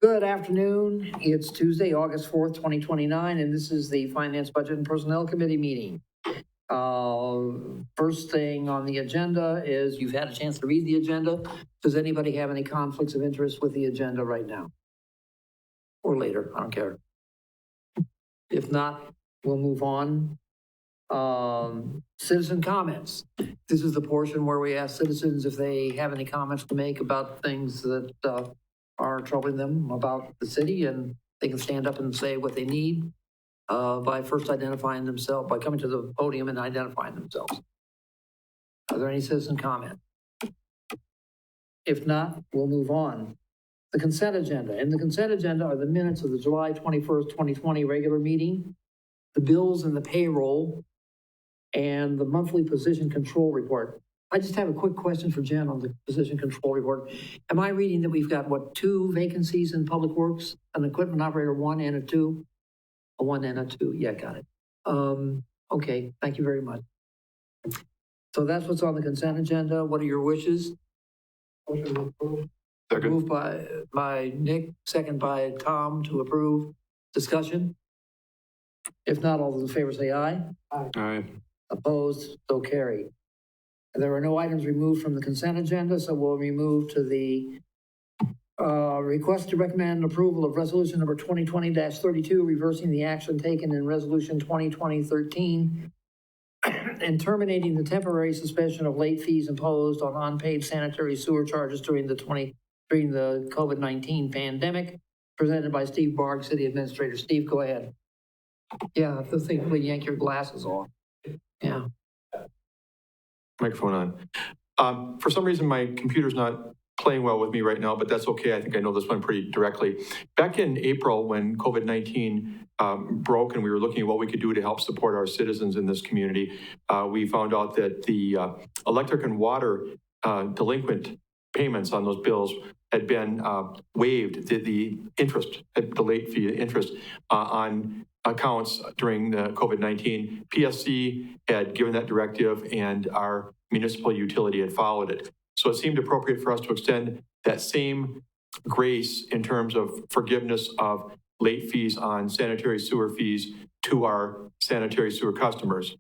Good afternoon. It's Tuesday, August 4th, 2029, and this is the Finance, Budget, and Personnel Committee meeting. First thing on the agenda is you've had a chance to read the agenda. Does anybody have any conflicts of interest with the agenda right now? Or later, I don't care. If not, we'll move on. Citizen comments. This is the portion where we ask citizens if they have any comments to make about things that are troubling them about the city, and they can stand up and say what they need by first identifying themselves, by coming to the podium and identifying themselves. Are there any citizen comments? If not, we'll move on. The consent agenda. In the consent agenda are the minutes of the July 21st, 2020 regular meeting, the bills and the payroll, and the monthly position control report. I just have a quick question for Jen on the position control report. Am I reading that we've got, what, 2 vacancies in Public Works? An equipment operator 1 and a 2? A 1 and a 2, yeah, got it. Okay, thank you very much. So that's what's on the consent agenda. What are your wishes? Motion to approve. Second. Moved by Nick, second by Tom to approve. Discussion? If not, all those in favor say aye. Aye. Opposed, so carried. There are no items removed from the consent agenda, so we'll move to the request to recommend approval of resolution number 2020-32, reversing the action taken in resolution 2020-13 and terminating the temporary suspension of late fees imposed on unpaid sanitary sewer charges during the COVID-19 pandemic, presented by Steve Barg, City Administrator. Steve, go ahead. Yeah, I think we yank your glasses off. Yeah. Microphone on. For some reason, my computer's not playing well with me right now, but that's okay. I think I know this one pretty directly. Back in April, when COVID-19 broke and we were looking at what we could do to help support our citizens in this community, we found out that the electric and water delinquent payments on those bills had been waived, the interest, the late fee interest on accounts during the COVID-19. PSC had given that directive and our municipal utility had followed it. So it seemed appropriate for us to extend that same grace in terms of forgiveness of late fees on sanitary sewer fees to our sanitary sewer customers.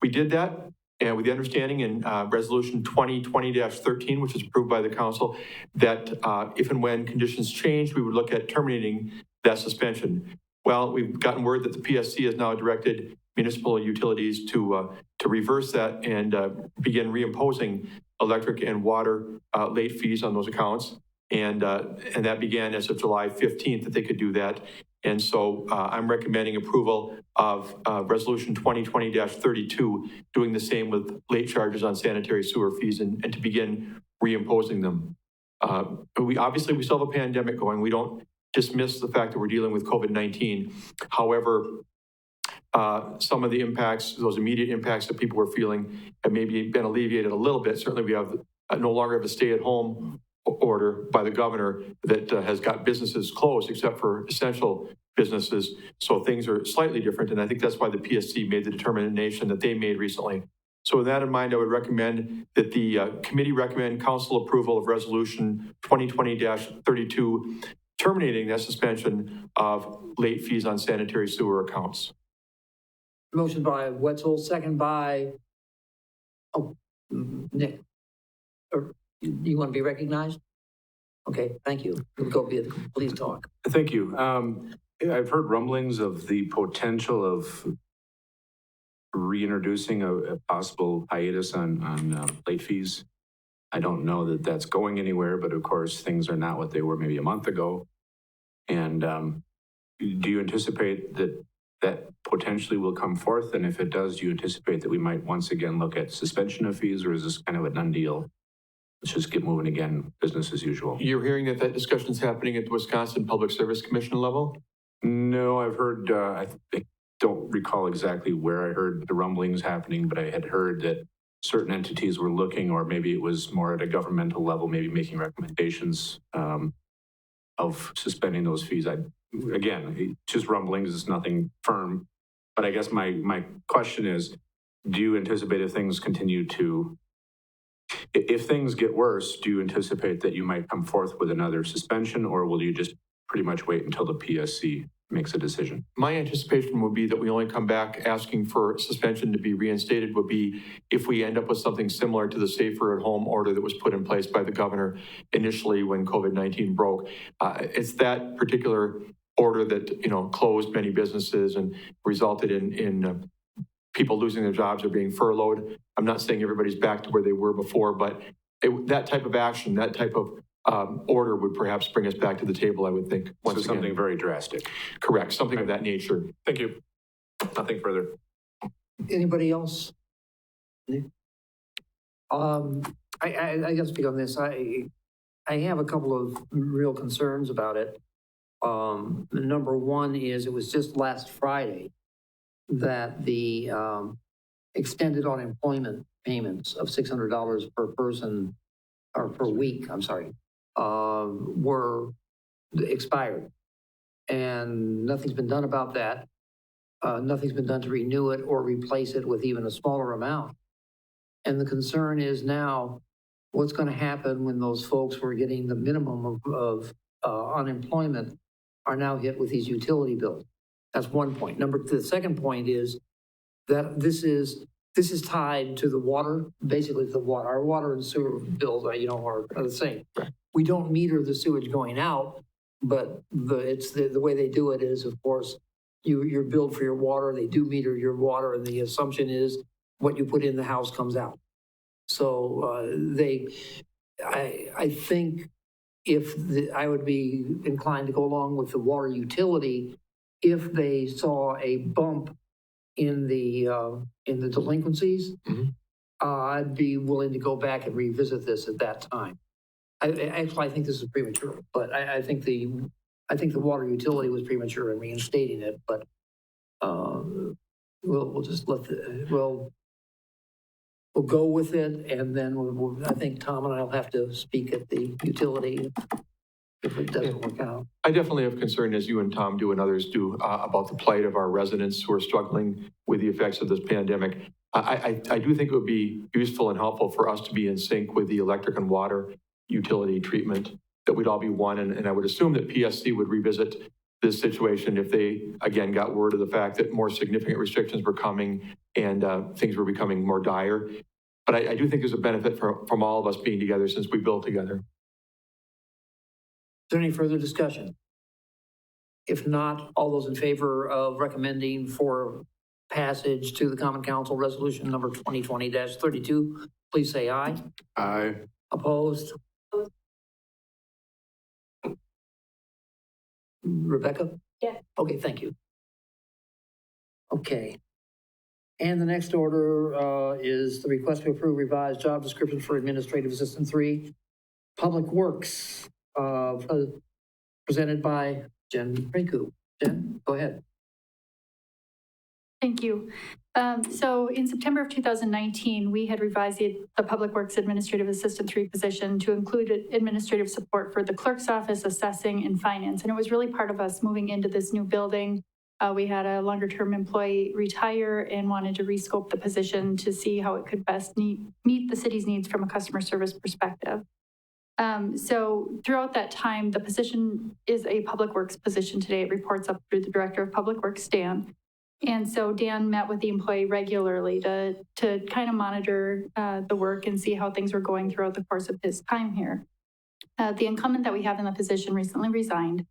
We did that, and with the understanding in resolution 2020-13, which is approved by the council, that if and when conditions changed, we would look at terminating that suspension. Well, we've gotten word that the PSC has now directed municipal utilities to reverse that and begin reimposing electric and water late fees on those accounts. And that began as of July 15th that they could do that. And so I'm recommending approval of resolution 2020-32, doing the same with late charges on sanitary sewer fees and to begin reimposing them. We still have a pandemic going. We don't dismiss the fact that we're dealing with COVID-19. However, some of the impacts, those immediate impacts that people were feeling have maybe been alleviated a little bit. Certainly we have no longer have a stay-at-home order by the governor that has got businesses closed except for essential businesses. So things are slightly different, and I think that's why the PSC made the determination that they made recently. So with that in mind, I would recommend that the committee recommend council approval of resolution 2020-32, terminating that suspension of late fees on sanitary sewer accounts. Motion by Wetzel, second by, Nick. Or you want to be recognized? Okay, thank you. Please talk. Thank you. I've heard rumblings of the potential of reintroducing a possible hiatus on late fees. I don't know that that's going anywhere, but of course things are not what they were maybe a month ago. And do you anticipate that potentially will come forth? And if it does, do you anticipate that we might once again look at suspension of fees, or is this kind of a done deal? Let's just get moving again, business as usual. You're hearing that discussion is happening at the Wisconsin Public Service Commission level? No, I've heard, I don't recall exactly where I heard the rumblings happening, but I had heard that certain entities were looking, or maybe it was more at a governmental level, maybe making recommendations of suspending those fees. Again, just rumblings, it's nothing firm. But I guess my question is, do you anticipate if things continue to, if things get worse, do you anticipate that you might come forth with another suspension, or will you just pretty much wait until the PSC makes a decision? My anticipation would be that we only come back asking for suspension to be reinstated would be if we end up with something similar to the safer at home order that was put in place by the governor initially when COVID-19 broke. It's that particular order that, closed many businesses and resulted in people losing their jobs or being furloughed. I'm not saying everybody's back to where they were before, but that type of action, that type of order would perhaps bring us back to the table, I would think. So something very drastic. Correct, something of that nature. Thank you. Nothing further. Anybody else? I guess speak on this. I have a couple of real concerns about it. Number one is it was just last Friday that the extended unemployment payments of $600 per person or per week, I'm sorry, were expired. And nothing's been done about that. Nothing's been done to renew it or replace it with even a smaller amount. And the concern is now what's going to happen when those folks who are getting the minimum of unemployment are now hit with these utility bills. That's one point. The second point is that this is tied to the water, basically to the water. Our water and sewer bills, are the same. Right. We don't meter the sewage going out, but the way they do it is, of course, you're billed for your water. They do meter your water, and the assumption is what you put in the house comes out. So I think I would be inclined to go along with the water utility if they saw a bump in the delinquencies. Mm-hmm. I'd be willing to go back and revisit this at that time. I think this is premature, but I think the water utility was premature in reinstating it. But we'll just we'll go with it, and then I think Tom and I will have to speak at the utility if it doesn't work out. I definitely have concern, as you and Tom do and others do, about the plight of our residents who are struggling with the effects of this pandemic. I do think it would be useful and helpful for us to be in sync with the electric and water utility treatment, that we'd all be one. And I would assume that PSC would revisit this situation if they, again, got word of the fact that more significant restrictions were coming and things were becoming more dire. But I do think there's a benefit from all of us being together since we built together. Is there any further discussion? If not, all those in favor of recommending for passage to the Common Council Resolution number 2020-32, please say aye. Aye. Opposed? Rebecca? Yeah. Okay, thank you. Okay. And the next order is the request to approve revised job description for Administrative Assistant 3, Public Works, presented by Jen Rinku. Jen, go ahead. Thank you. So in September of 2019, we had revised the Public Works Administrative Assistant 3 position to include administrative support for the clerk's office, assessing, and finance. And it was really part of us moving into this new building. We had a longer-term employee retire and wanted to rescope the position to see how it could best meet the city's needs from a customer service perspective. So throughout that time, the position is a Public Works position today. It reports up through the Director of Public Works, Dan. And so Dan met with the employee regularly to kind of monitor the work and see how things were going throughout the course of his time here. The incumbent that we have in the position recently resigned.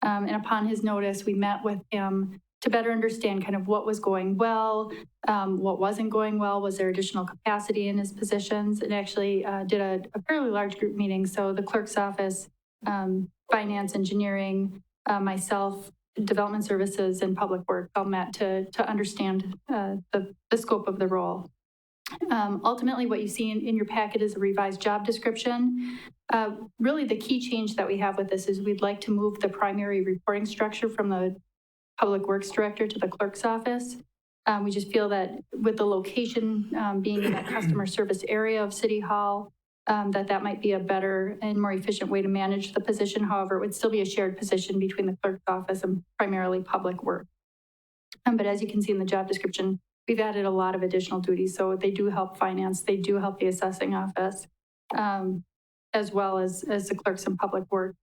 And upon his notice, we met with him to better understand kind of what was going well, what wasn't going well, was there additional capacity in his positions, and actually did a fairly large group meeting. So the clerk's office, finance, engineering, myself, development services, and public work all met to understand the scope of the role. Ultimately, what you see in your packet is a revised job description. Really, the key change that we have with this is we'd like to move the primary reporting structure from the Public Works Director to the clerk's office. We just feel that with the location being in that customer service area of City Hall, that might be a better and more efficient way to manage the position. However, it would still be a shared position between the clerk's office and primarily public work. But as you can see in the job description, we've added a lot of additional duties. So they do help finance, they do help the assessing office, as well as the clerks in public work.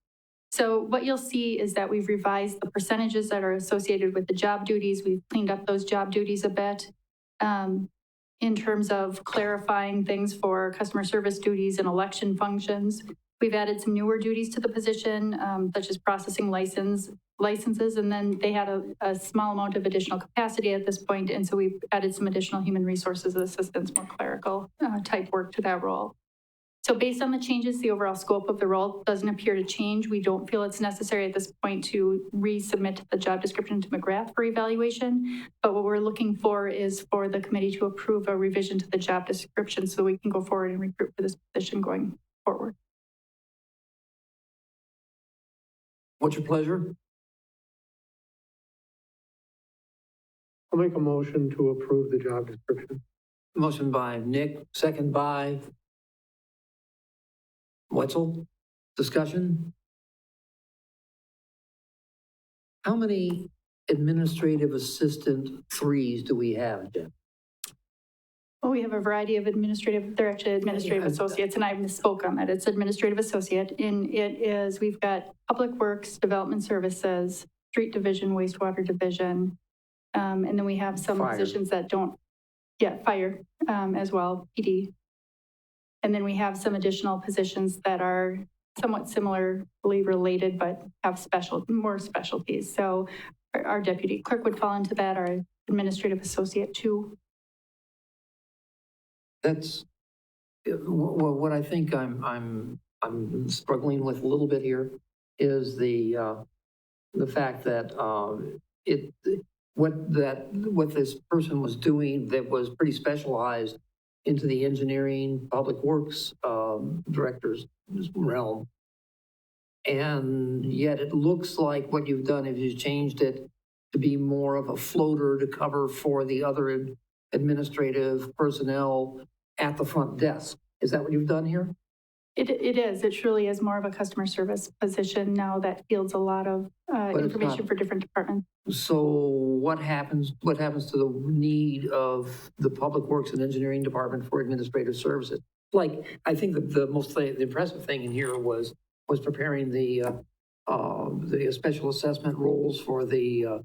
So what you'll see is that we've revised the percentages that are associated with the job duties. We've cleaned up those job duties a bit in terms of clarifying things for customer service duties and election functions. We've added some newer duties to the position, such as processing licenses, and then they had a small amount of additional capacity at this point, and so we've added some additional human resources assistants, more clerical type work to that role. So based on the changes, the overall scope of the role doesn't appear to change. We don't feel it's necessary at this point to resubmit the job description to McGrath for evaluation. But what we're looking for is for the committee to approve a revision to the job description so we can go forward and recruit for this position going forward. What's your pleasure? I'll make a motion to approve the job description. Motion by Nick, second by Wetzel. Discussion? How many administrative assistant threes do we have, Jen? Well, we have a variety of they're actually administrative associates, and I misspoke on that. It's administrative associate, and we've got Public Works, Development Services, Street Division, Wastewater Division, and then we have some positions that don't, fire as well, PD. And then we have some additional positions that are somewhat similarly related, but have more specialties. So our deputy clerk would fall into that, our administrative associate too. That's well, what I think I'm struggling with a little bit here is the fact that what this person was doing that was pretty specialized into the engineering, public works director's realm. And yet it looks like what you've done is you changed it to be more of a floater to cover for the other administrative personnel at the front desk. Is that what you've done here? It is. It truly is more of a customer service position now that fields a lot of information for different departments. So what happens to the need of the Public Works and Engineering Department for administrative services? Like, I think the impressive thing in here was preparing the special assessment rules for the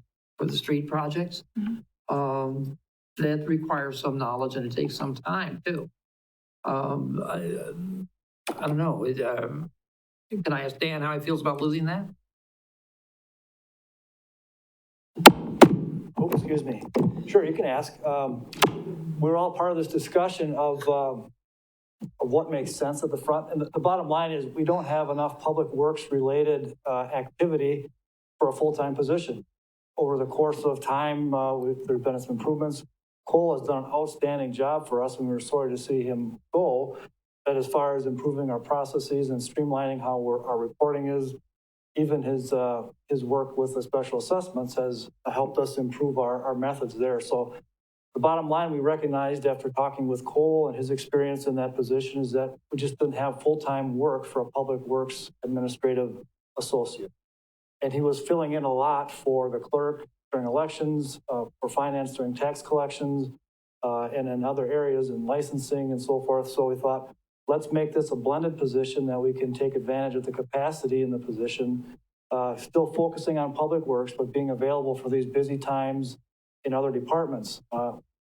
street projects. Mm-hmm. That requires some knowledge and it takes some time too. I don't know. Can I ask Dan how he feels about losing that? Oh, excuse me. Sure, you can ask. We're all part of this discussion of what makes sense at the front. And the bottom line is we don't have enough public works related activity for a full-time position. Over the course of time, there's been some improvements. Cole has done an outstanding job for us, and we were sorry to see him go. But as far as improving our processes and streamlining how our reporting is, even his work with the special assessments has helped us improve our methods there. So the bottom line we recognized after talking with Cole and his experience in that position is that we just didn't have full-time work for a public works administrative associate. And he was filling in a lot for the clerk during elections, for finance during tax collections, and in other areas in licensing and so forth. So we thought, let's make this a blended position that we can take advantage of the capacity in the position, still focusing on public works, but being available for these busy times in other departments.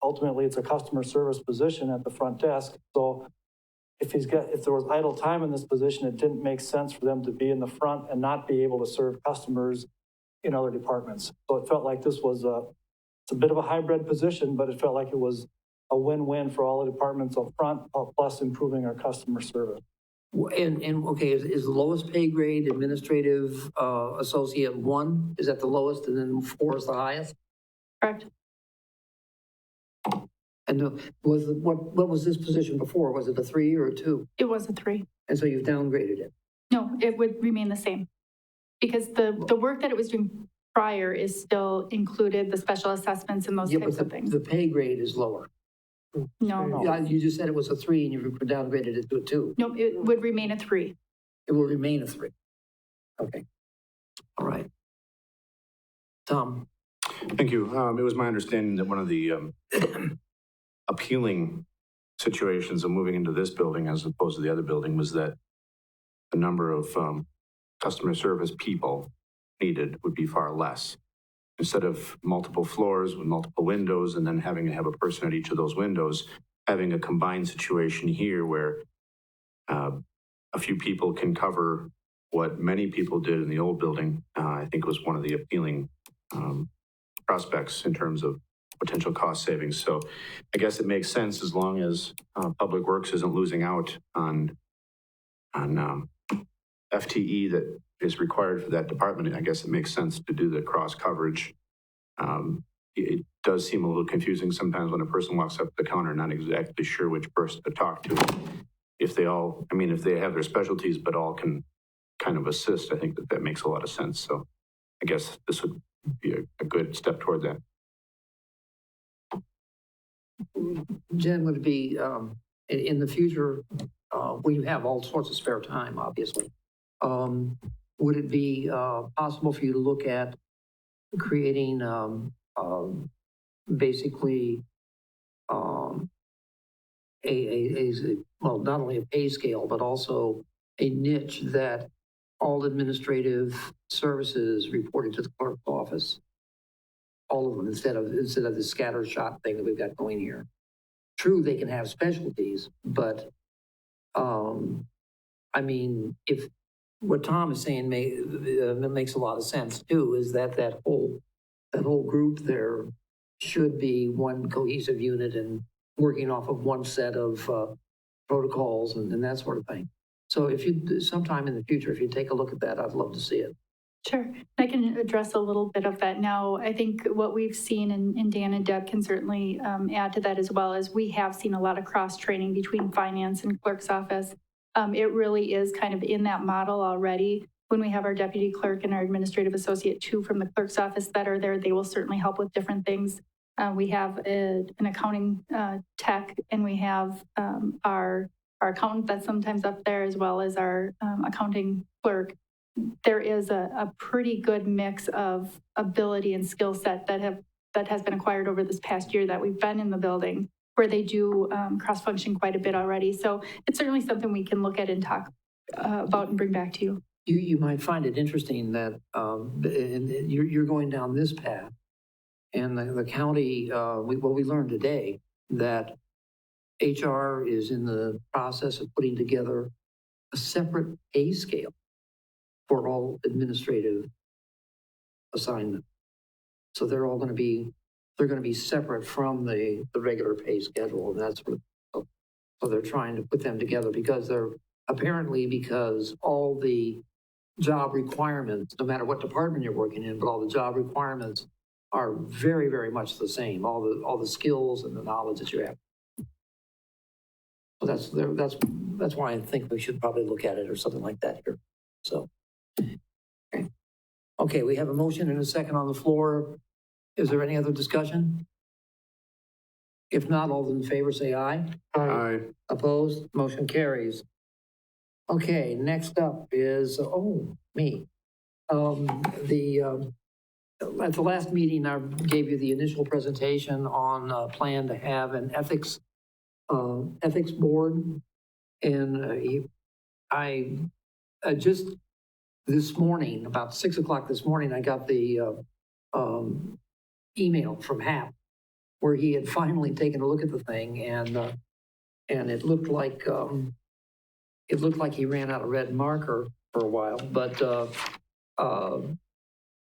Ultimately, it's a customer service position at the front desk. So if there was idle time in this position, it didn't make sense for them to be in the front and not be able to serve customers in other departments. So it felt like this was it's a bit of a hybrid position, but it felt like it was a win-win for all the departments up front, plus improving our customer service. And okay, is the lowest pay grade administrative associate 1? Is that the lowest, and then 4 is the highest? Correct. And what was this position before? Was it a 3 or a 2? It was a 3. And so you've downgraded it? No, it would remain the same because the work that it was doing prior is still included, the special assessments and those types of things. The pay grade is lower. No. Yeah, you just said it was a 3 and you downgraded it to a 2. No, it would remain a 3. It will remain a 3. Okay. All right. Tom. Thank you. It was my understanding that one of the appealing situations of moving into this building as opposed to the other building was that the number of customer service people needed would be far less. Instead of multiple floors with multiple windows and then having to have a person at each of those windows, having a combined situation here where a few people can cover what many people did in the old building, I think was one of the appealing prospects in terms of potential cost savings. So I guess it makes sense as long as Public Works isn't losing out on FTE that is required for that department. I guess it makes sense to do the cross coverage. It does seem a little confusing sometimes when a person walks up to the counter, not exactly sure which person to talk to. If they all, I mean, if they have their specialties, but all can kind of assist, I think that makes a lot of sense. So I guess this would be a good step toward that. Jen, would it be, in the future, when you have all sorts of spare time, obviously, would it be possible for you to look at creating basically well, not only a pay scale, but also a niche that all administrative services reported to the clerk's office? All of them, instead of the scattershot thing that we've got going here. True, they can have specialties, but I mean, if what Tom is saying makes a lot of sense too, is that whole group there should be one cohesive unit and working off of one set of protocols and that sort of thing. So if you, sometime in the future, if you take a look at that, I'd love to see it. Sure. I can address a little bit of that now. I think what we've seen, and Dan and Deb can certainly add to that as well, is we have seen a lot of cross-training between finance and clerk's office. It really is kind of in that model already. When we have our deputy clerk and our administrative associate too from the clerk's office that are there, they will certainly help with different things. We have an accounting tech, and we have our accountant that's sometimes up there, as well as our accounting clerk. There is a pretty good mix of ability and skill set that has been acquired over this past year that we've been in the building, where they do cross-function quite a bit already. So it's certainly something we can look at and talk about and bring back to you. You might find it interesting that you're going down this path, and the county, what we learned today, that HR is in the process of putting together a separate pay scale for all administrative assignments. So they're all going to be separate from the regular pay schedule, and that's what. So they're trying to put them together because all the job requirements, no matter what department you're working in, but all the job requirements are very, very much the same. All the skills and the knowledge that you have. So that's why I think we should probably look at it or something like that here. So, okay, we have a motion and a second on the floor. Is there any other discussion? If not, all those in favor say aye. Aye. Opposed? Motion carries. Okay, next up is, me. At the last meeting, I gave you the initial presentation on a plan to have an ethics board. And I just this morning, about 6 o'clock this morning, I got the email from HAP where he had finally taken a look at the thing, and it looked like he ran out of red marker for a while, but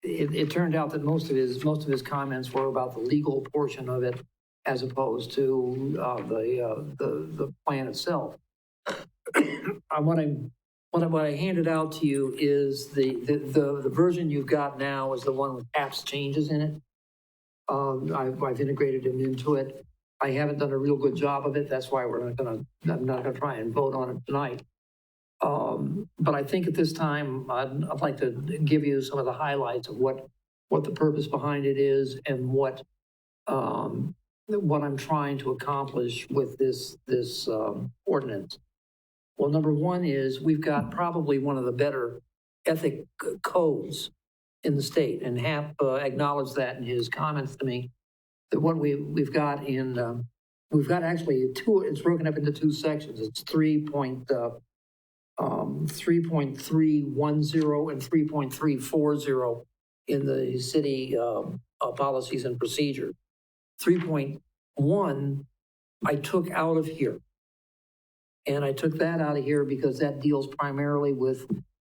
it turned out that most of his comments were about the legal portion of it, as opposed to the plan itself. What I handed out to you is the version you've got now is the one with HAP's changes in it. I've integrated them into it. I haven't done a real good job of it. That's why I'm not gonna try and vote on it tonight. But I think at this time, I'd like to give you some of the highlights of what the purpose behind it is and what I'm trying to accomplish with this ordinance. Well, number one is we've got probably one of the better ethic codes in the state, and HAP acknowledged that in his comments to me. That what we've got actually two. It's broken up into two sections. It's 3.1 3.310 and 3.340 in the city policies and procedure. 3.1, I took out of here. And I took that out of here because that deals primarily with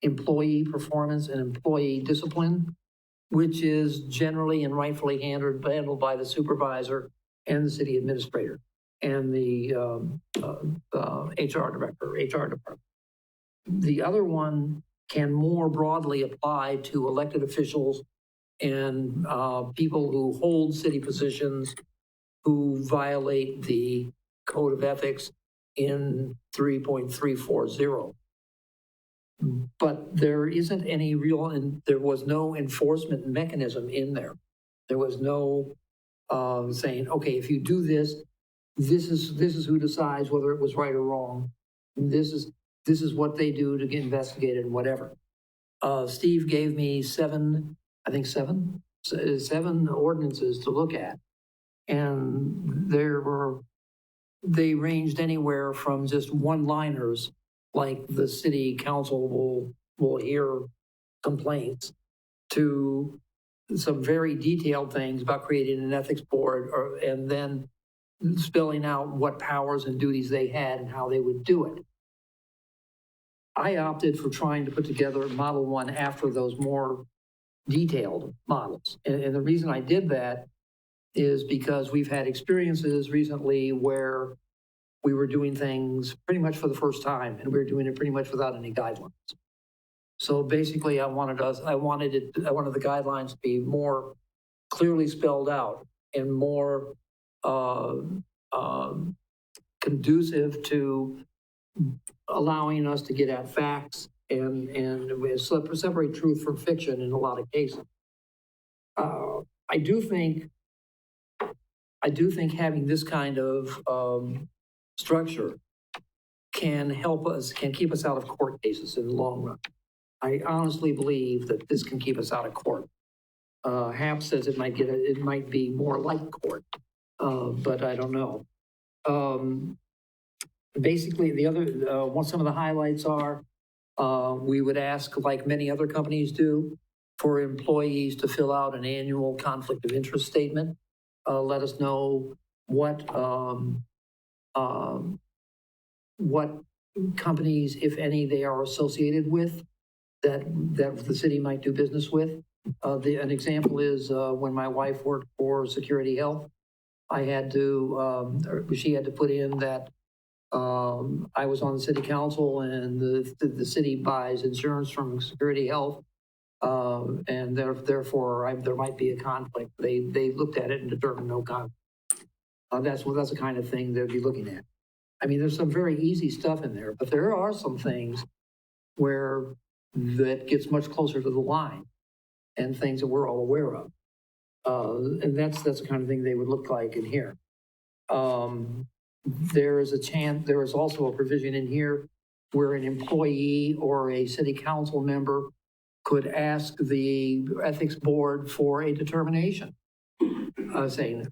employee performance and employee discipline, which is generally and rightfully handled by the supervisor and the city administrator and the HR director, HR department. The other one can more broadly apply to elected officials and people who hold city positions who violate the code of ethics in 3.340. But there isn't any real, and there was no enforcement mechanism in there. There was no saying, okay, if you do this, this is who decides whether it was right or wrong. This is what they do to get investigated and whatever. Steve gave me seven ordinances to look at. And they ranged anywhere from just one-liners, like the city council will hear complaints, to some very detailed things about creating an ethics board, and then spelling out what powers and duties they had and how they would do it. I opted for trying to put together model one after those more detailed models. And the reason I did that is because we've had experiences recently where we were doing things pretty much for the first time, and we were doing it pretty much without any guidelines. So basically, I wanted the guidelines to be more clearly spelled out and more conducive to allowing us to get at facts and separate truth from fiction in a lot of cases. I do think having this kind of structure can help us, can keep us out of court cases in the long run. I honestly believe that this can keep us out of court. Hap says it might be more like court, but I don't know. Basically, the other, what some of the highlights are, we would ask, like many other companies do, for employees to fill out an annual conflict of interest statement. Let us know what companies, if any, they are associated with that the city might do business with. An example is when my wife worked for Security Health, she had to put in that I was on the city council and the city buys insurance from Security Health, and therefore there might be a conflict. They looked at it and determined no conflict. That's the kind of thing they'd be looking at. I mean, there's some very easy stuff in there, but there are some things where that gets much closer to the line and things that we're all aware of. And that's the kind of thing they would look like in here. There is also a provision in here where an employee or a city council member could ask the ethics board for a determination, saying,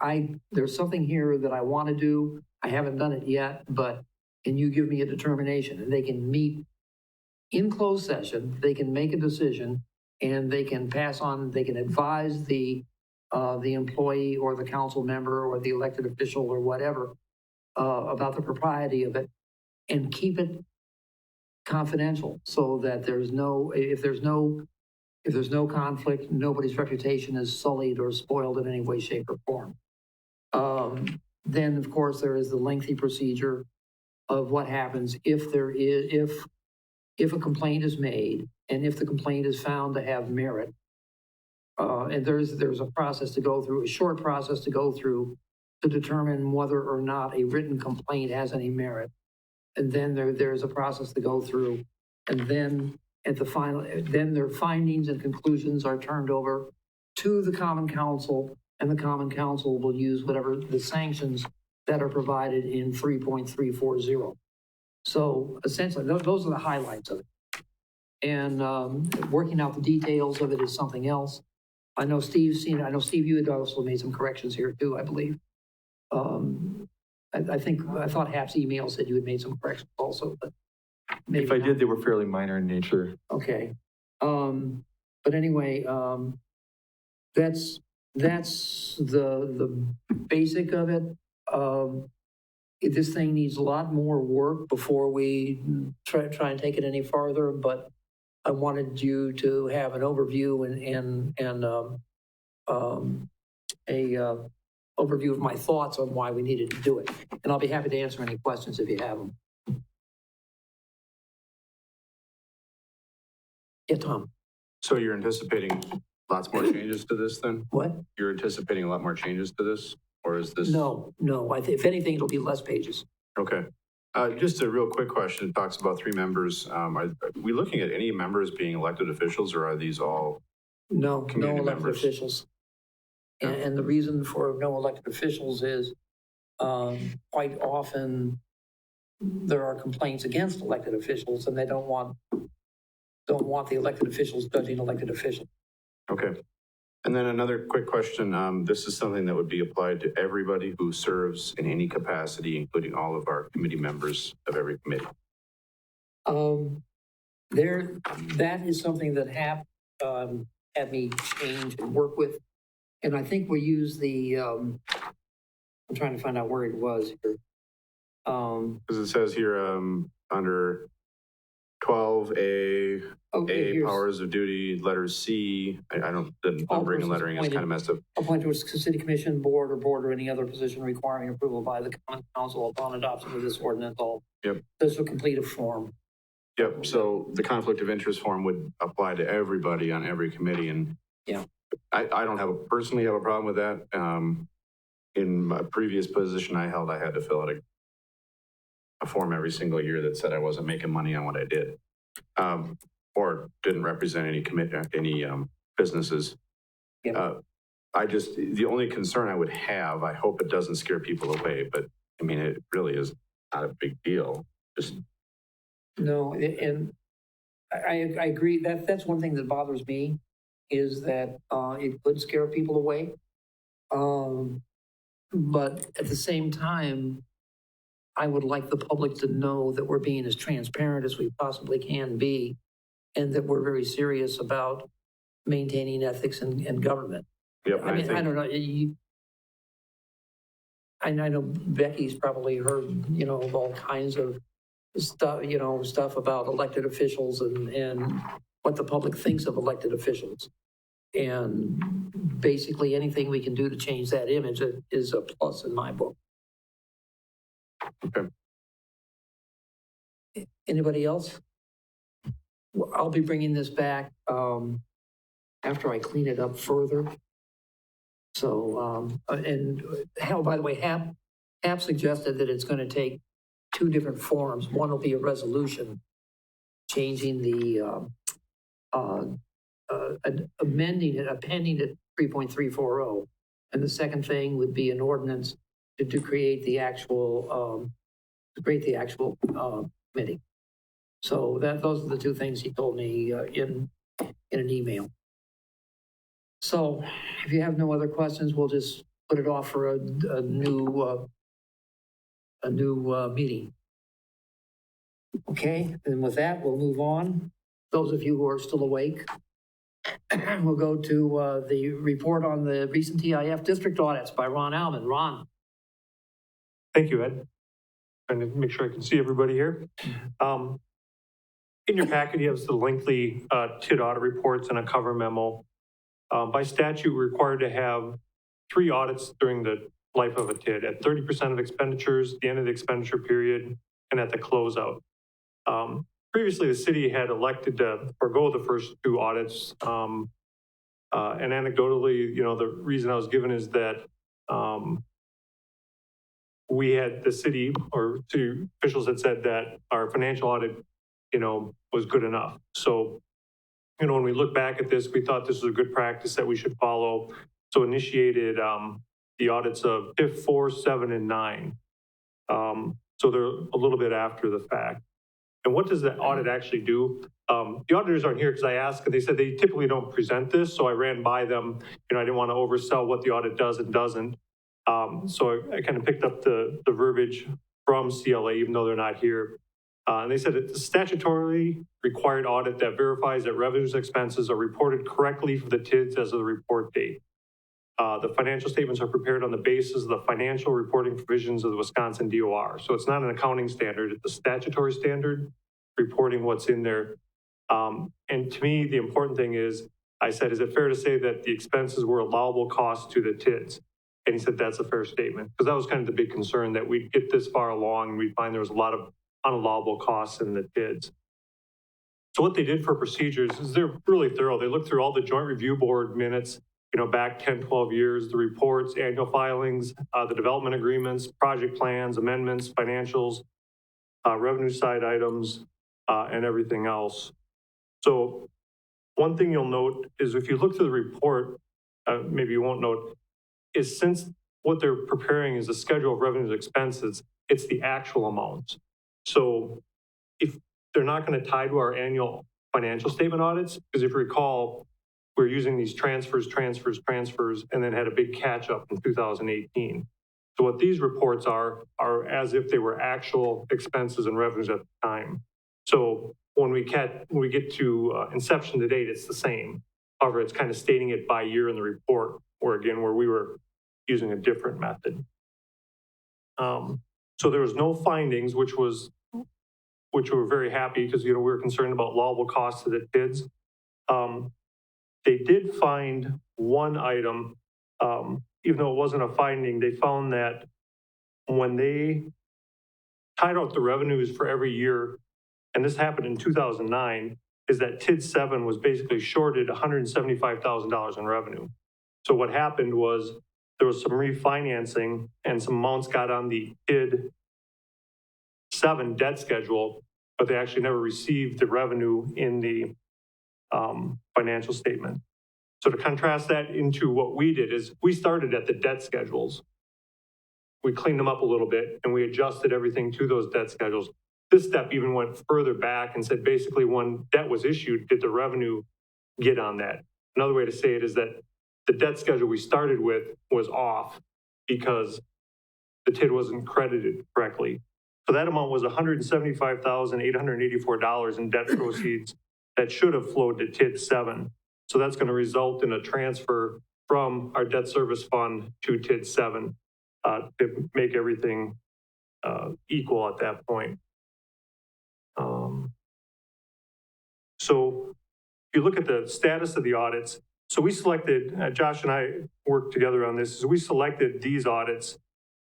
there's something here that I want to do. I haven't done it yet, but can you give me a determination? And they can meet in closed session, they can make a decision, and they can they can advise the employee or the council member or the elected official or whatever about the propriety of it, and keep it confidential so that if there's no conflict, nobody's reputation is sullied or spoiled in any way, shape, or form. Then, of course, there is the lengthy procedure of what happens if a complaint is made and if the complaint is found to have merit. And there's a process to go through, a short process to go through to determine whether or not a written complaint has any merit. And then there's a process to go through. And then then their findings and conclusions are turned over to the Common Council, and the Common Council will use whatever the sanctions that are provided in 3.340. So essentially, those are the highlights of it. And working out the details of it is something else. I know Steve's seen it. I know, Steve, you had also made some corrections here too, I believe. I thought Hap's email said you had made some corrections also, but maybe If I not. did, they were fairly minor in nature. Okay. But anyway, that's the basic of it. This thing needs a lot more work before we try and take it any farther, but I wanted you to have an overview and overview of my thoughts on why we needed to do it. And I'll be happy to answer any questions if you have them. Yeah, Tom, So you're anticipating lots more changes to this then? what? You're anticipating a lot more changes to this? Or is this? No, if anything, it'll be less pages. Okay. Just a real quick question. It talks about 3 members. Are we looking at any members being elected officials, or are these all? No Community elected members. officials. And the reason for no elected officials is quite often there are complaints against elected officials and they don't want the elected officials judging elected officials. Okay. And then another quick question. This is something that would be applied to everybody who serves in any capacity, including all of our committee members of every committee. That is something that had me change and work with. And I think we use I'm trying to find out where it was here. Because it says here under 12A, A, powers of duty, letter C. I don't, the numbering and lettering is kind of messed up. Appointed to a city commission, board, or any other position requiring approval by the common council upon adoption of this ordinance. Yep. This will complete a form. Yep. So the conflict of interest form would apply to everybody on every committee. And yeah, I don't personally have a problem with that. In my previous position I held, I had to fill out a form every single year that said I wasn't making money on what I did, or didn't represent any businesses. Yeah. The only concern I would have, I hope it doesn't scare people away, but I mean, it really is not a big deal. Just no, and I agree that's one thing that bothers me is that it could scare people away. But at the same time, I would like the public to know that we're being as transparent as we possibly can be, and that we're very serious about maintaining ethics in government. Yep, I mean, I don't know. I know Becky's probably heard, of all kinds of stuff about elected officials and what the public thinks of elected officials. And basically anything we can do to change that image is a plus in my book. Okay. Anybody else? Well, I'll be bringing this back after I clean it up further. So, and hell, by the way, HAP suggested that it's going to take 2 different forms. One will be a resolution changing the, amending it, appending it 3.340. And the second thing would be an ordinance to create the actual, committee. So those are the 2 things he told me in an email. So if you have no other questions, we'll just put it off for a new meeting. Okay, and with that, we'll move on. Those of you who are still awake, we'll go to the report on the recent TIF district audits by Ron Alman. Ron. Thank you, Ed. Trying to make sure I can see everybody here. In your packet, you have the lengthy TID audit reports and a cover memo. By statute, we're required to have 3 audits during the life of a TID at 30% of expenditures, the end of the expenditure period, and at the closeout. Previously, the city had elected to forego the first 2 audits. And anecdotally, the reason I was given is that we had the city or city officials had said that our financial audit, was good enough. So, when we look back at this, we thought this was a good practice that we should follow. So initiated the audits of PIF 4, 7, and 9. So they're a little bit after the fact. And what does that audit actually do? The auditors aren't here because I asked, and they said they typically don't present this. So I ran by them. I didn't want to oversell what the audit does and doesn't. So I kind of picked up the verbiage from CLA, even though they're not here. And they said it's a statutorily required audit that verifies that revenues and expenses are reported correctly for the TIDS as of the report date. The financial statements are prepared on the basis of the financial reporting provisions of the Wisconsin DOR. So it's not an accounting standard, it's a statutory standard reporting what's in there. And to me, the important thing is, I said, is it fair to say that the expenses were allowable costs to the TIDS? And he said, that's a fair statement. Because that was kind of the big concern, that we'd get this far along and we'd find there was a lot of unallowable costs in the TIDS. So what they did for procedures is they're really thorough. They looked through all the Joint Review Board minutes, back 10, 12 years, the reports, annual filings, the development agreements, project plans, amendments, financials, revenue side items, and everything else. So one thing you'll note is if you look through the report, maybe you won't note, is since what they're preparing is a schedule of revenues and expenses, it's the actual amounts. So if they're not going to tie to our annual financial statement audits, because if you recall, we're using these transfers, and then had a big catch up in 2018. So what these reports are as if they were actual expenses and revenues at the time. So when we get to inception to date, it's the same. However, it's kind of stating it by year in the report, where we were using a different method. So there was no findings, which we're very happy because we were concerned about allowable costs to the TIDS. They did find one item, even though it wasn't a finding, they found that when they tied out the revenues for every year, and this happened in 2009, is that TID 7 was basically shorted $175,000 in revenue. So what happened was there was some refinancing and some amounts got on the TID 7 debt schedule, but they actually never received the revenue in the financial statement. So to contrast that into what we did is we started at the debt schedules. We cleaned them up a little bit and we adjusted everything to those debt schedules. This step even went further back and said basically when debt was issued, did the revenue get on that? Another way to say it is that the debt schedule we started with was off because the TID wasn't credited correctly. So that amount was $175,884 in debt proceeds that should have flowed to TID 7. So that's going to result in a transfer from our debt service fund to TID 7 to make everything equal at that point. So if you look at the status of the audits, so we selected, Josh and I worked together on this, so we selected these audits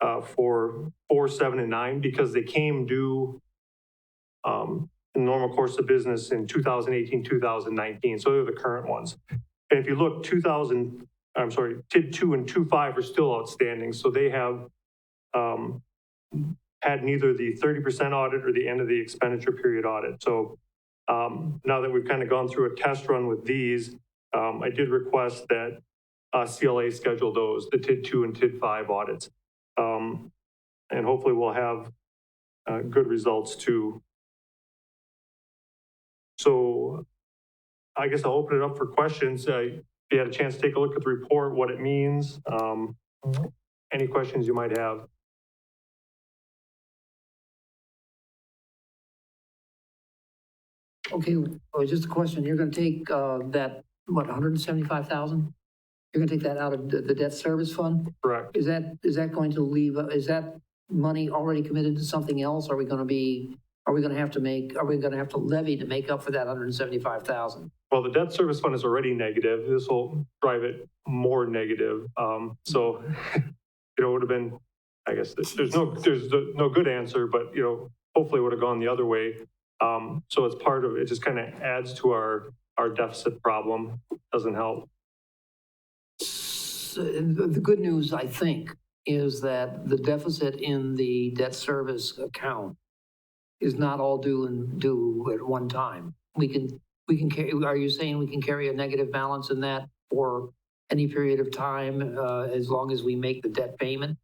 for 4, 7, and 9 because they came due in the normal course of business in 2018, 2019. So they're the current ones. And if you look, TID 2 and 2.5 are still outstanding. So they have had neither the 30% audit or the end of the expenditure period audit. So now that we've kind of gone through a test run with these, I did request that CLA schedule those, the TID 2 and TID 5 audits. And hopefully we'll have good results too. So I guess I'll open it up for questions. If you had a chance to take a look at the report, what it means, any questions you might have. Okay, just a question. You're going to take that, what, 175,000? You're going to take that out of the debt service fund? Correct. Is that going to leave, is that money already committed to something else? Are we going to have to levy to make up for that 175,000? Well, the debt service fund is already negative. This will drive it more negative. So, it would have been, I guess, there's no good answer, but, hopefully it would have gone the other way. So it's part of it, just kind of adds to our deficit problem, doesn't help. So the good news, I think, is that the deficit in the debt service account is not all due at one time. We can carry, are you saying we can carry a negative balance in that for any period of time as long as we make the debt payment?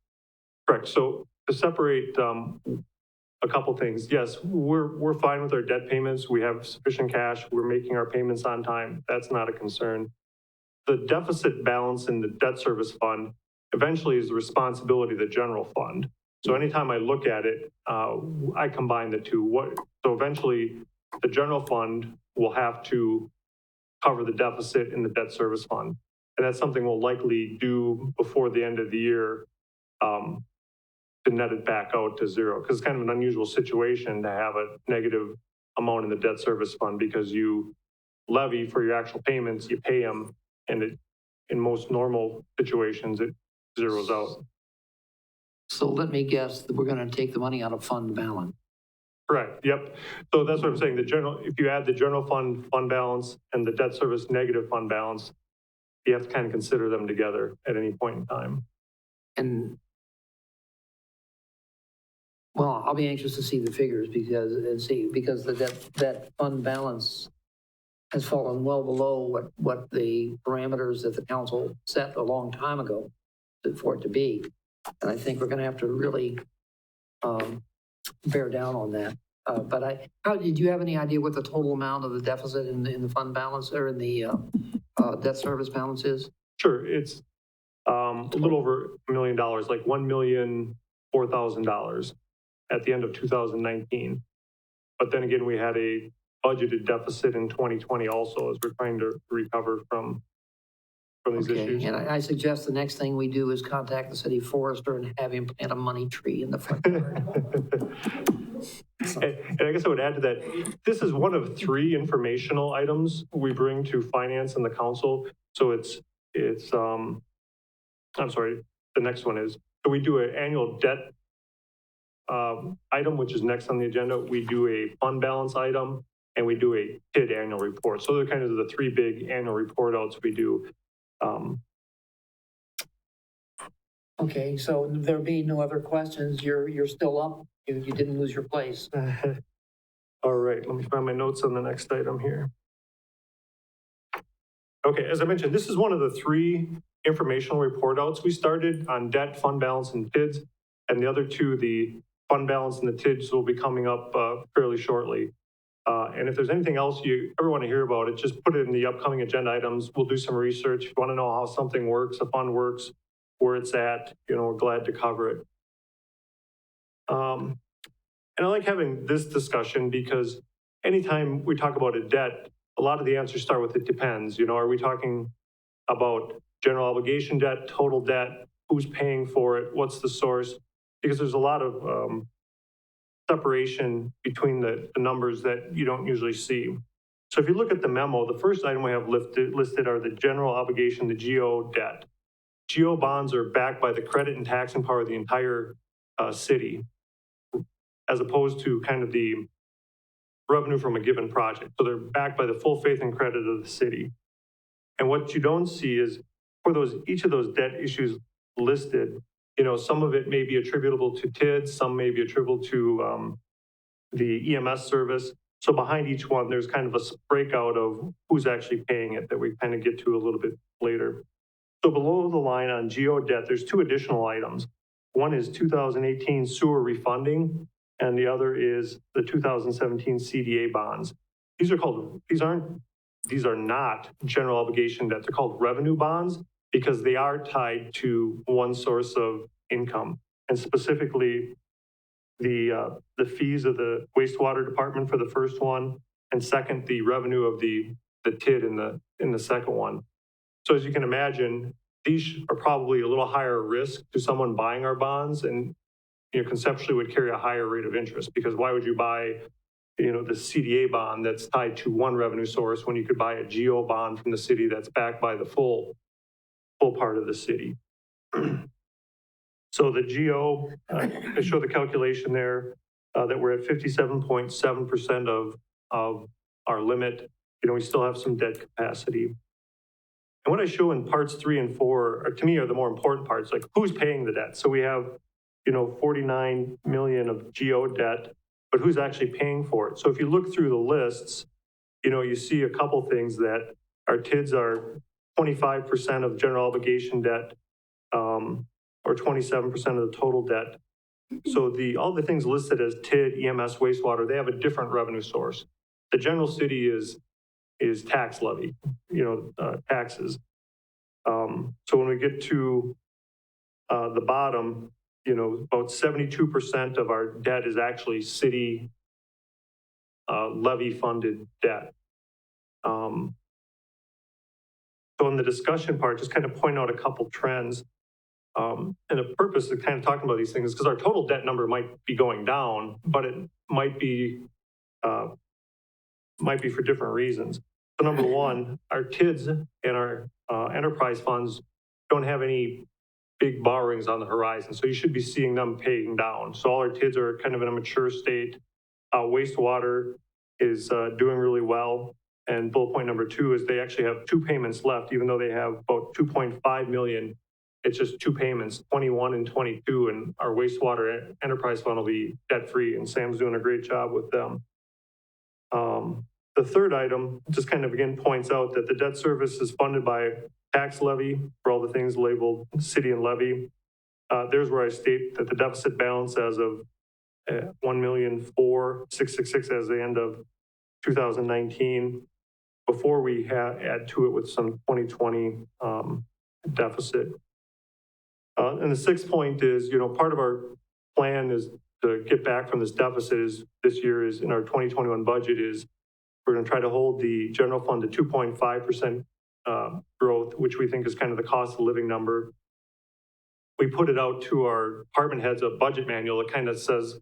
Correct. So to separate a couple things, yes, we're fine with our debt payments. We have sufficient cash. We're making our payments on time. That's not a concern. The deficit balance in the debt service fund eventually is the responsibility of the general fund. So anytime I look at it, I combine the two. So eventually, the general fund will have to cover the deficit in the debt service fund. And that's something we'll likely do before the end of the year to net it back out to zero. Because it's kind of an unusual situation to have a negative amount in the debt service fund because you levy for your actual payments, you pay them, and in most normal situations, it zeroes out. So let me guess that we're gonna take the money out of fund balance. Correct, yep. So that's what I'm saying, if you add the general fund balance and the debt service negative fund balance, you have to kind of consider them together at any point in time. And, well, I'll be anxious to see the figures because that fund balance has fallen well below what the parameters that the council set a long time ago for it to be. And I think we're gonna have to really bear down on that. But did you have any idea what the total amount of the deficit in the fund balance or in the debt service balance is? Sure, it's a little over $1 million, like $1,004,000 at the end of 2019. But then again, we had a budgeted deficit in 2020 also as we're trying to recover from these issues. And I suggest the next thing we do is contact the city forester and have him plant a money tree in the front yard. And I guess I would add to that, this is one of 3 informational items we bring to finance and the council. So I'm sorry, the next one is, so we do an annual debt item, which is next on the agenda. We do a fund balance item and we do a TID annual report. So they're kind of the 3 big annual report outs we do. Okay, so there being no other questions, you're still up. You didn't lose your place. All right, let me find my notes on the next item here. Okay, as I mentioned, this is one of the 3 informational report outs we started on debt, fund balance, and TIDs. And the other 2, the fund balance and the TIDs, will be coming up fairly shortly. And if there's anything else you ever want to hear about it, just put it in the upcoming agenda items. We'll do some research. If you want to know how something works, a fund works, where it's at, we're glad to cover it. And I like having this discussion because anytime we talk about a debt, a lot of the answers start with it depends. Are we talking about general obligation debt, total debt, who's paying for it, what's the source? Because there's a lot of separation between the numbers that you don't usually see. So if you look at the memo, the first item we have listed are the general obligation, the GO debt. GO bonds are backed by the credit and taxing power of the entire city, as opposed to kind of the revenue from a given project. So they're backed by the full faith and credit of the city. And what you don't see is for each of those debt issues listed, some of it may be attributable to TID, some may be attributable to the EMS service. So behind each one, there's kind of a breakout of who's actually paying it that we kind of get to a little bit later. So below the line on GO debt, there's 2 additional items. One is 2018 sewer refunding, and the other is the 2017 CDA bonds. These are not general obligation debt. They're called revenue bonds because they are tied to one source of income, and specifically the fees of the wastewater department for the first one, and second, the revenue of the TID in the second one. So as you can imagine, these are probably a little higher risk to someone buying our bonds, and conceptually would carry a higher rate of interest, because why would you buy the CDA bond that's tied to one revenue source when you could buy a GO bond from the city that's backed by the full part of the city? So the GO, I show the calculation there that we're at 57.7% of our limit. We still have some debt capacity. And what I show in parts 3 and 4 to me are the more important parts, like who's paying the debt. So we have 49 million of GO debt, but who's actually paying for it? So if you look through the lists, you see a couple things that our TIDs are 25% of general obligation debt, or 27% of the total debt. So all the things listed as TID, EMS, wastewater, they have a different revenue source. The general city is tax levy, taxes. So when we get to the bottom, about 72% of our debt is actually city levy-funded debt. So in the discussion part, just kind of point out a couple trends. And the purpose of kind of talking about these things is because our total debt number might be going down, but it might be for different reasons. So number one, our TIDs and our enterprise funds don't have any big borrowings on the horizon. So you should be seeing them paying down. So all our TIDs are kind of in a mature state. Wastewater is doing really well. And bullet point number two is they actually have 2 payments left, even though they have about 2.5 million. It's just 2 payments, 21 and 22, and our wastewater enterprise fund will be debt-free, and Sam's doing a great job with them. The third item just kind of again points out that the debt service is funded by tax levy for all the things labeled city and levy. There's where I state that the deficit balance as of 1,004,666 as the end of 2019, before we add to it with some 2020 deficit. And the sixth point is, part of our plan is to get back from this deficit this year is in our 2021 budget is we're going to try to hold the general fund to 2.5% growth, which we think is kind of the cost of living number. We put it out to our department heads a budget manual that kind of says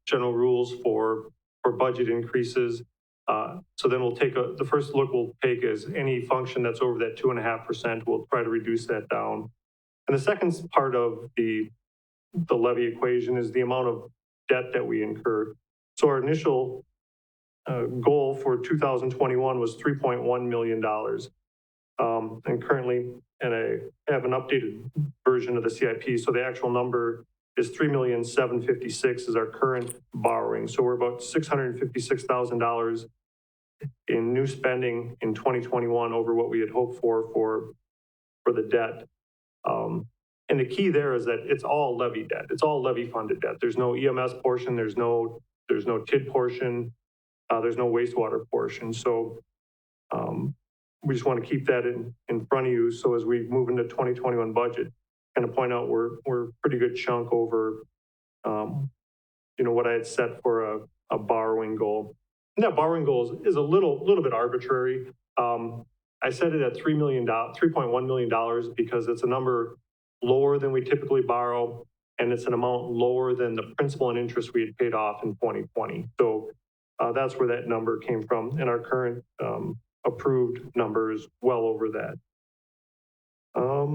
general rules for budget increases. So then we'll take the first look we'll take is any function that's over that 2.5%, we'll try to reduce that down. And the second part of the levy equation is the amount of debt that we incur. So our initial goal for 2021 was $3.1 million. And currently, and I have an updated version of the CIP, so the actual number is $3,756,000 is our current borrowing. So we're about $656,000 in new spending in 2021 over what we had hoped for the debt. And the key there is that it's all levy debt. It's all levy funded debt. There's no EMS portion. There's no TID portion. There's no wastewater portion. So we just want to keep that in front of you. So as we move into 2021 budget, kind of point out we're pretty good chunk over, what I had set for a borrowing goal. And that borrowing goal is a little bit arbitrary. I set it at $3.1 million because it's a number lower than we typically borrow, and it's an amount lower than the principal and interest we had paid off in 2020. So that's where that number came from, and our current approved number is well over that. I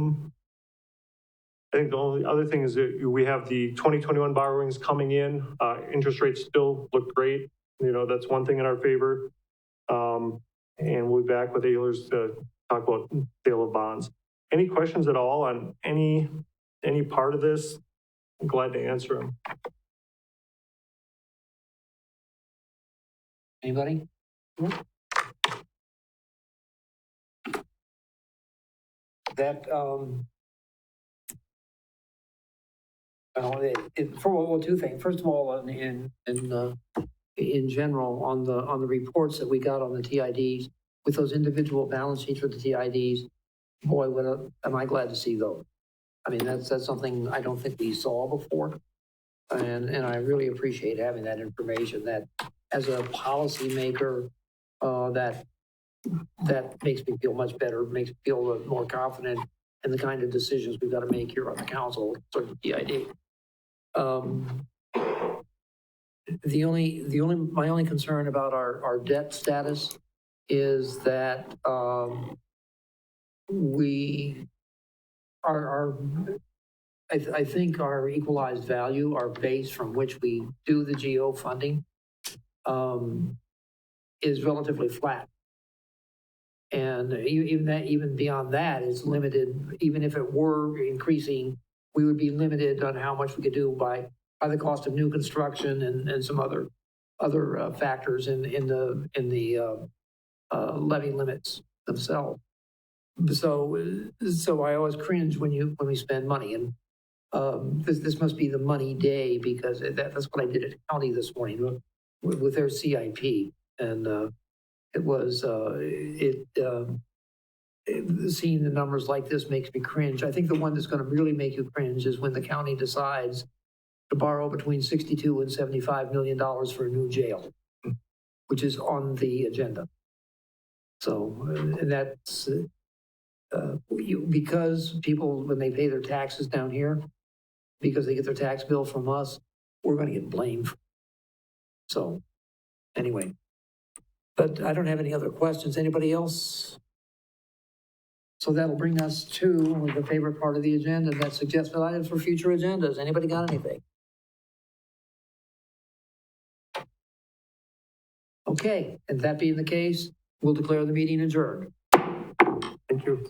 think the only other thing is that we have the 2021 borrowings coming in. Interest rates still look great. That's one thing in our favor. And we'll be back with Ehlers to talk about sale of bonds. Any questions at all on any part of this? I'm glad to answer them. Anybody? That, two things. First of all, in general, on the reports that we got on the TIDs, with those individual balance sheets for the TIDs, boy, am I glad to see those. I mean, that's something I don't think we saw before. And I really appreciate having that information that as a policymaker, that makes me feel much better, makes me feel more confident in the kind of decisions we've got to make here on the council, sort of TID. My only concern about our debt status is that I think our equalized value, our base from which we do the GO funding, is relatively flat. And even beyond that is limited. Even if it were increasing, we would be limited on how much we could do by the cost of new construction and some other factors in the levy limits themselves. So I always cringe when we spend money, and this must be the money day, because that's what I did at the county this morning with their CIP, and it was seeing the numbers like this makes me cringe. I think the one that's going to really make you cringe is when the county decides to borrow between 62 and $75 million for a new jail, which is on the agenda. So, and that's because people, when they pay their taxes down here, because they get their tax bill from us, we're going to get blamed. So, anyway, but I don't have any other questions. Anybody else? So that'll bring us to the favorite part of the agenda, and that's suggested items for future agendas. Anybody got anything? Okay, and that being the case, we'll declare the meeting adjourned. Thank you.